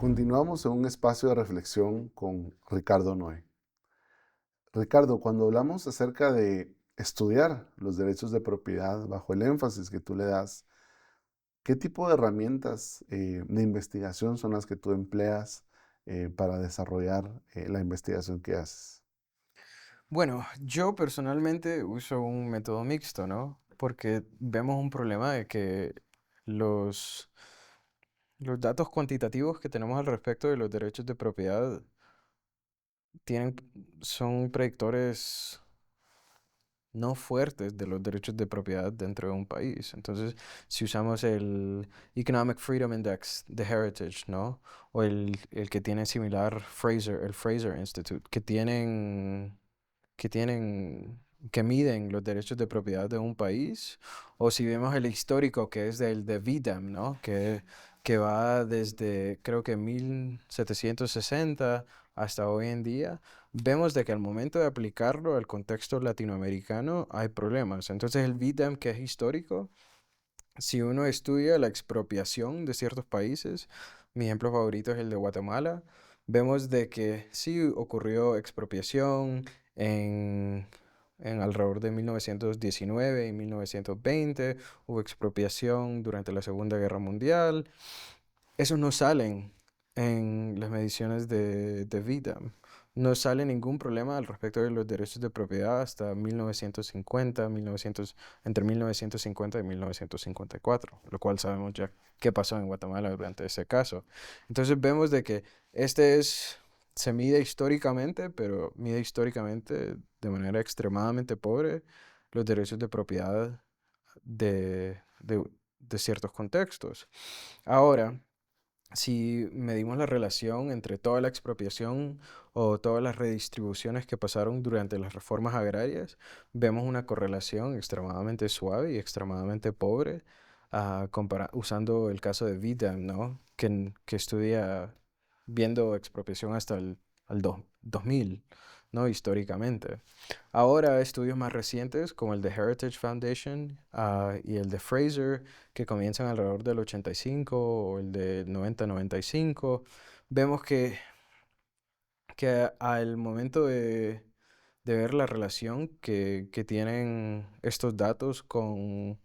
Continuamos en un espacio de reflexión con Ricardo Noé. Ricardo, cuando hablamos acerca de estudiar los derechos de propiedad bajo el énfasis que tú le das, ¿qué tipo de herramientas de investigación son las que tú empleas para desarrollar la investigación que haces? Bueno, yo personalmente uso un método mixto, ¿no? Porque vemos un problema de que los, los datos cuantitativos que tenemos al respecto de los derechos de propiedad tienen, son predictores no fuertes de los derechos de propiedad dentro de un país. Entonces, si usamos el Economic Freedom Index de Heritage, ¿no? O el que tiene similar Fraser, el Fraser Institute, que miden los derechos de propiedad de un país, o si vemos el histórico que es del de VDAM, ¿no? Que va desde creo que 1760 hasta hoy en día, vemos de que al momento de aplicarlo al contexto latinoamericano hay problemas. Entonces el VDAM, que es histórico, si uno estudia la expropiación de ciertos países, mi ejemplo favorito es el de Guatemala, vemos de que sí ocurrió expropiación en, en alrededor de 1919 y 1920, hubo expropiación durante la Segunda Guerra Mundial. Esos no salen en las mediciones de vida. No sale ningún problema al respecto de los derechos de propiedad hasta 1950, 1900, entre 1950 y 1954, lo cual sabemos ya qué pasó en Guatemala durante ese caso. Entonces vemos de que este es, se mide históricamente, pero mide históricamente de manera extremadamente pobre los derechos de propiedad de ciertos contextos. Ahora, si medimos la relación entre toda la expropiación o todas las redistribuciones que pasaron durante las reformas agrarias, vemos una correlación extremadamente suave y extremadamente pobre, usando el caso de Vidal, ¿no? Que estudia viendo expropiación hasta el 2000, ¿no? Históricamente. Ahora, estudios más recientes, como el de Heritage Foundation y el de Fraser, que comienzan alrededor del 85 o el de 90-95, vemos que al momento de ver la relación que tienen estos datos con,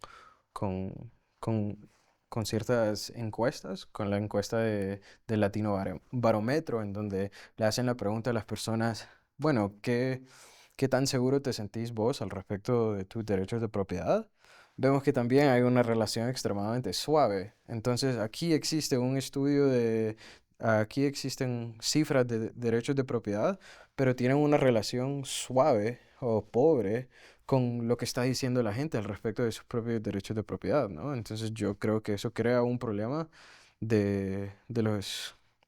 con, con ciertas encuestas, con la encuesta de Latino Barómetro, en donde le hacen la pregunta a las personas, bueno, ¿qué tan seguro te sentís vos al respecto de tus derechos de propiedad? Vemos que también hay una relación extremadamente suave. Entonces, aquí existen cifras de derechos de propiedad, pero tienen una relación suave o pobre con lo que está diciendo la gente al respecto de sus propios derechos de propiedad, ¿no? Entonces, yo creo que eso crea un problema de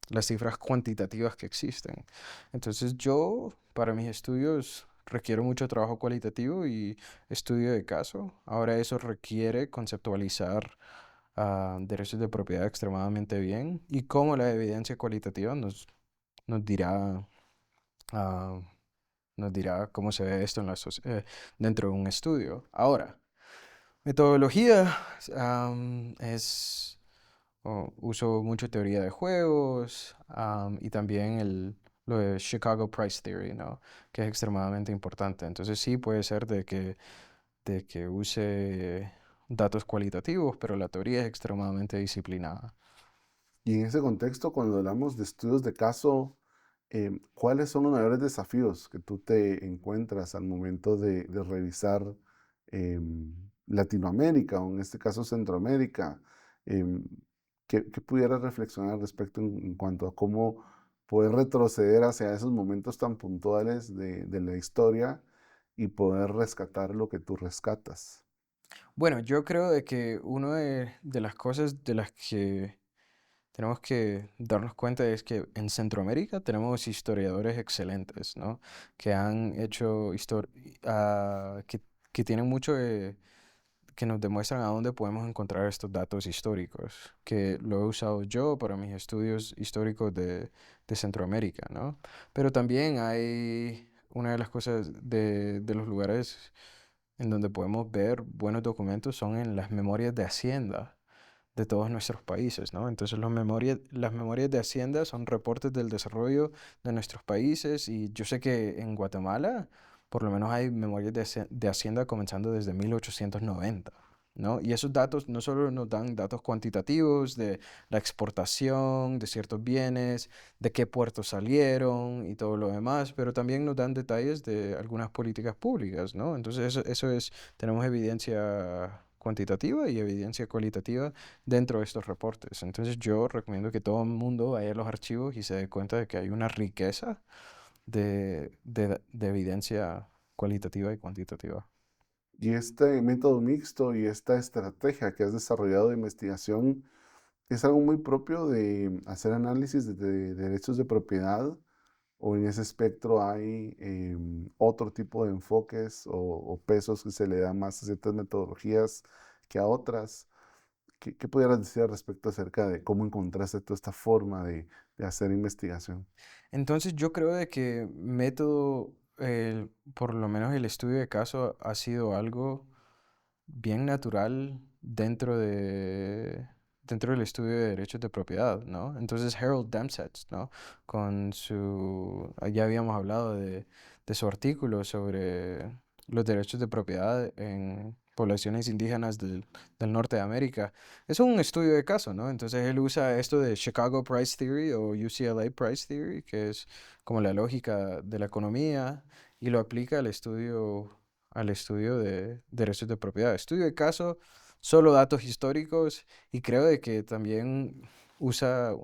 las cifras cuantitativas que existen. Entonces yo, para mis estudios, requiero mucho trabajo cualitativo y estudio de caso. Ahora eso requiere conceptualizar derechos de propiedad extremadamente bien y cómo la evidencia cualitativa nos dirá, ah, nos dirá cómo se ve esto dentro de un estudio. Ahora, metodología es uso mucho teoría de juegos y también lo de Chicago Price Theory, ¿no? Que es extremadamente importante. Entonces sí puede ser de que use datos cualitativos, pero la teoría es extremadamente disciplinada. Y en ese contexto, cuando hablamos de estudios de caso, ¿cuáles son los mayores desafíos que tú te encuentras al momento de revisar Latinoamérica o en este caso Centroamérica? Em, ¿Qué pudieras reflexionar al respecto en cuanto a cómo poder retroceder hacia esos momentos tan puntuales de la historia y poder rescatar lo que tú rescatas? Bueno, yo creo de que una de las cosas de las que tenemos que darnos cuenta es que en Centroamérica tenemos historiadores excelentes, ¿no? Que han hecho que tienen mucho que nos demuestran a dónde podemos encontrar estos datos históricos, que lo he usado yo para mis estudios históricos de Centroamérica, ¿no? Pero también hay una de las cosas de los lugares en donde podemos ver buenos documentos son en las memorias de Hacienda, de todos nuestros países, ¿no? Entonces las memorias de Hacienda son reportes del desarrollo de nuestros países y yo sé que en Guatemala por lo menos hay memorias de Hacienda comenzando desde 1890. ¿No? Y esos datos no solo nos dan datos cuantitativos de la exportación de ciertos bienes, de qué puertos salieron y todo lo demás, pero también nos dan detalles de algunas políticas públicas, ¿no? Entonces tenemos evidencia cuantitativa y evidencia cualitativa dentro de estos reportes. Entonces yo recomiendo que todo el mundo vaya a los archivos y se dé cuenta de que hay una riqueza de evidencia cualitativa y cuantitativa. Y este método mixto y esta estrategia que has desarrollado de investigación es algo muy propio de hacer análisis de derechos de propiedad, o en ese espectro hay otro tipo de enfoques o pesos que se le dan más a ciertas metodologías que a otras. ¿Qué pudieras decir al respecto acerca de cómo encontraste toda esta forma de hacer investigación? Entonces yo creo de que método, por lo menos el estudio de caso ha sido algo bien natural dentro del estudio de derechos de propiedad, ¿no? Entonces Harold Damseth, ¿no? Ya habíamos hablado de su artículo sobre los derechos de propiedad en poblaciones indígenas del norte de América. Es un estudio de caso, ¿no? Entonces él usa esto de Chicago Price Theory o UCLA Price Theory, que es como la lógica de la economía, y lo aplica al estudio de derechos de propiedad. Estudio de caso, solo datos históricos y creo de que también usa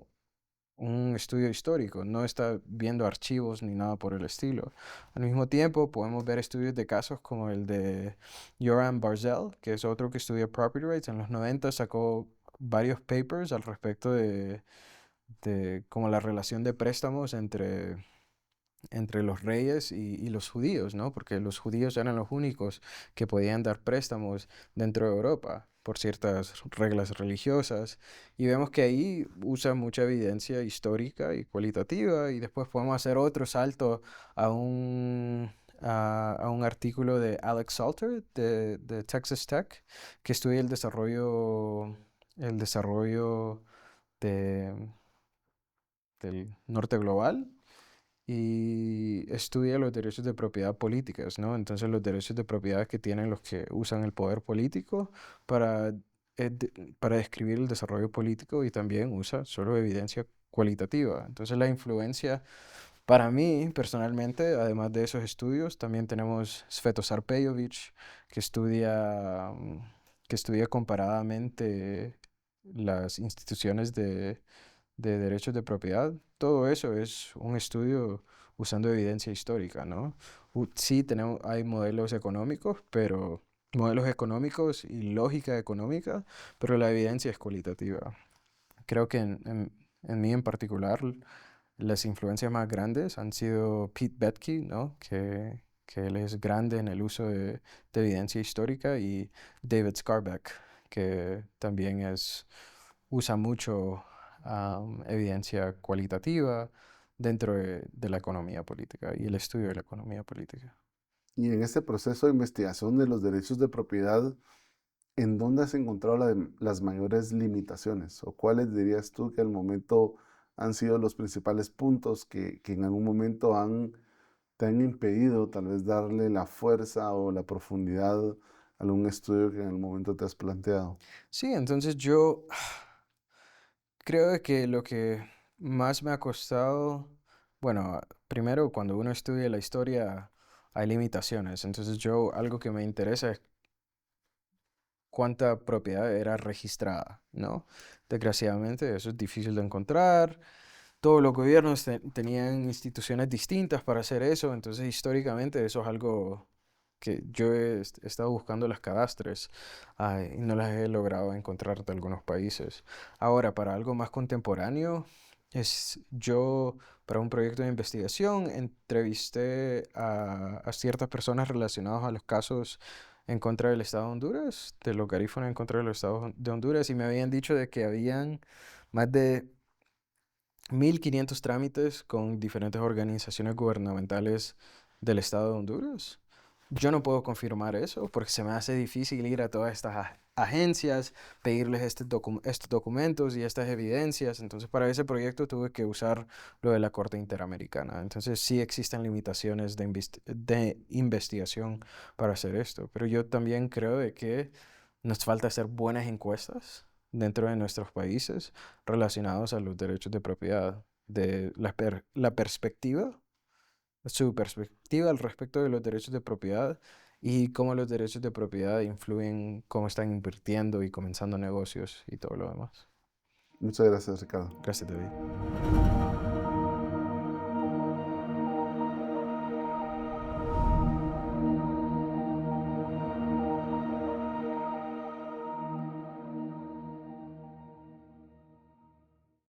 un estudio histórico, no está viendo archivos ni nada por el estilo. Al mismo tiempo, podemos ver estudios de casos como el de Joran Barzell, que es otro que estudia property rights. En los 90 sacó varios papers al respecto de como la relación de préstamos entre los reyes y los judíos, ¿no? Porque los judíos eran los únicos que podían dar préstamos dentro de Europa por ciertas reglas religiosas. Y vemos que ahí usa mucha evidencia histórica y cualitativa. Y después podemos hacer otro salto a a un artículo de Alex Salter de Texas Tech, que estudia el desarrollo de, del norte global y estudia los derechos de propiedad políticas, ¿no? Entonces los derechos de propiedad que tienen los que usan el poder político para, para describir el desarrollo político y también usa solo evidencia cualitativa. Entonces la influencia, para mí personalmente, además de esos estudios, también tenemos Svetozar Pejovic, que estudia, que estudia comparadamente las instituciones de derechos de propiedad. Todo eso es un estudio usando evidencia histórica, ¿no? Sí, hay modelos económicos, pero modelos económicos y lógica económica, pero la evidencia es cualitativa. Creo que en mí en particular, las influencias más grandes han sido Pete Boettke, ¿no? Que él es grande en el uso de evidencia histórica, y David Scarback, que también usa mucho evidencia cualitativa dentro de la economía política y el estudio de la economía política. Y en este proceso de investigación de los derechos de propiedad, ¿en dónde has encontrado las mayores limitaciones? ¿O cuáles dirías tú que al momento han sido los principales puntos que en algún momento te han impedido tal vez darle la fuerza o la profundidad a algún estudio que en el momento te has planteado? Sí, entonces yo creo de que lo que más me ha costado, bueno, primero cuando uno estudia la historia hay limitaciones, entonces algo que me interesa es cuánta propiedad era registrada, ¿no? Desgraciadamente eso es difícil de encontrar. Todos los gobiernos tenían instituciones distintas para hacer eso, entonces históricamente eso es algo que yo he estado buscando las cadastres, y no las he logrado encontrar de algunos países. Ahora, para algo más contemporáneo, para un proyecto de investigación, entrevisté a ciertas personas relacionadas a los casos en contra del Estado de Honduras, de los garífones en contra del Estado de Honduras, y me habían dicho de que habían más de 1.500 trámites con diferentes organizaciones gubernamentales del Estado de Honduras. Yo no puedo confirmar eso porque se me hace difícil ir a todas estas agencias, pedirles estos documentos y estas evidencias. Entonces, para ese proyecto tuve que usar lo de la Corte Interamericana. Entonces, sí existen limitaciones de investigación para hacer esto. Pero yo también creo de que nos falta hacer buenas encuestas dentro de nuestros países relacionados a los derechos de propiedad, de la perspectiva, su perspectiva al respecto de los derechos de propiedad y cómo los derechos de propiedad influyen, cómo están invirtiendo y comenzando negocios y todo lo demás. Muchas gracias, Ricardo. Gracias, David.